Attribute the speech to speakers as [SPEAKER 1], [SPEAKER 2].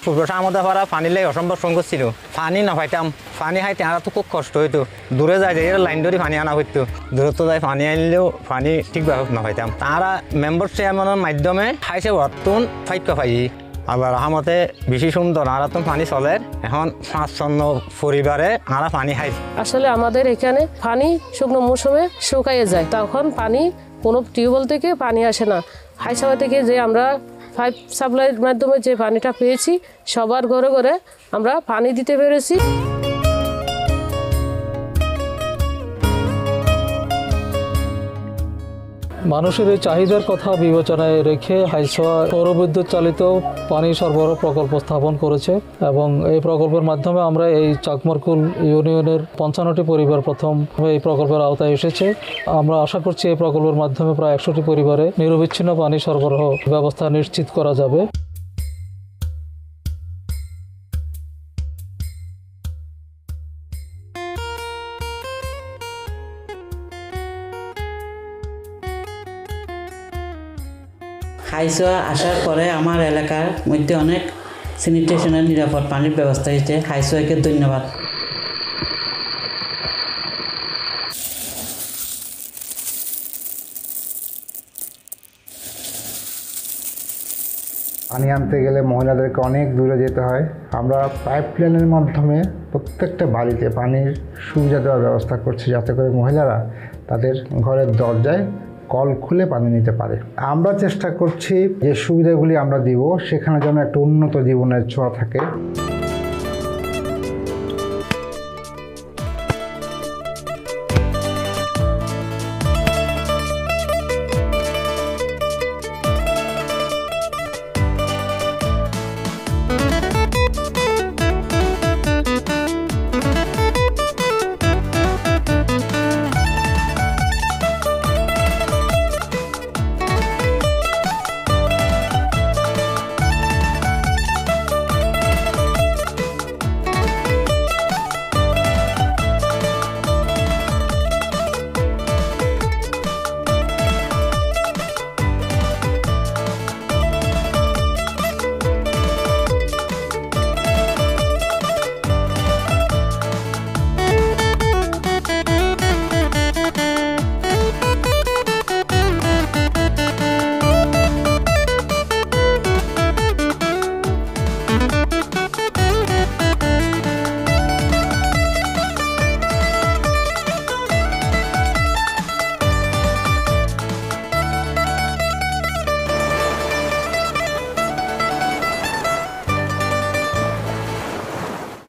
[SPEAKER 1] পূর্বশা আমাদের পাড়া পানি লাই অসম্ভব সংকট ছিল, পানি না পাইতাম, পানি খাইতে আমরা তো খুব কষ্ট হইতো, দূরে যায় যে লাইন ধরে পানি আনা হইতো, দূরত্ব যায় পানি আনলেও পানি ঠিকভাবে না পাইতাম। তারা মেম্বার চেয়ারম্যানের মাধ্যমে খাইছে বর্তন ফাইকা পাই। আবার আমাতে বেশি সুন্দর আর তো পানি চলে, এখন ৫-৬ পরিবারে আমরা পানি খাই।
[SPEAKER 2] আসলে আমাদের এখানে পানি শুকনো মৌসুমে শুকাইয়ে যায়, তখন পানি কোনো টিউবওয়েল থেকে পানি আসে না। হাইসাবা থেকে যে আমরা পাইপ সাপ্লাইয়ের মাধ্যমে যে পানিটা পেয়েছি, সবার ঘরে ঘরে আমরা পানি দিতে পেরেছি।
[SPEAKER 3] মানুষের এই চাহিদার কথা বিবেচনায় রেখে হাইসোয়া সৌরবিদ্যুৎ চালিত পানি সরবরাহ প্রকল্প স্থাপন করেছে এবং এই প্রকল্পের মাধ্যমে আমরা এই চাকমারকুল ইউনিয়নের ৫৫টি পরিবার প্রথম এই প্রকল্পের আওতায় এসেছে। আমরা আশা করছি এই প্রকল্পের মাধ্যমে প্রায় ১০০টি পরিবারে নিরবিচ্ছিন্ন পানি সরবরাহ ব্যবস্থা নিশ্চিত করা যাবে।
[SPEAKER 4] হাইসোয়া আসার পরে আমার এলাকার মধ্যে অনেক স্যানিটেশনের নিরাপদ পানির ব্যবস্থা হয়েছে। হাইসোয়াকে ধন্যবাদ।
[SPEAKER 5] পানি আনতে গেলে মহিলাদেরকে অনেক দূরে যেতে হয়। আমরা পাইপ লাইনের মাধ্যমে প্রত্যেকটা বাড়িতে পানির সুবিধা দেওয়ার ব্যবস্থা করছি, যাতে করে মহিলারা তাদের ঘরের দরজায় কল খুলে পানি নিতে পারে। আমরা চেষ্টা করছি যে সুবিধাগুলি আমরা দিব সেখানে যেন একটা উন্নত জীবনের ছোঁয়া থাকে।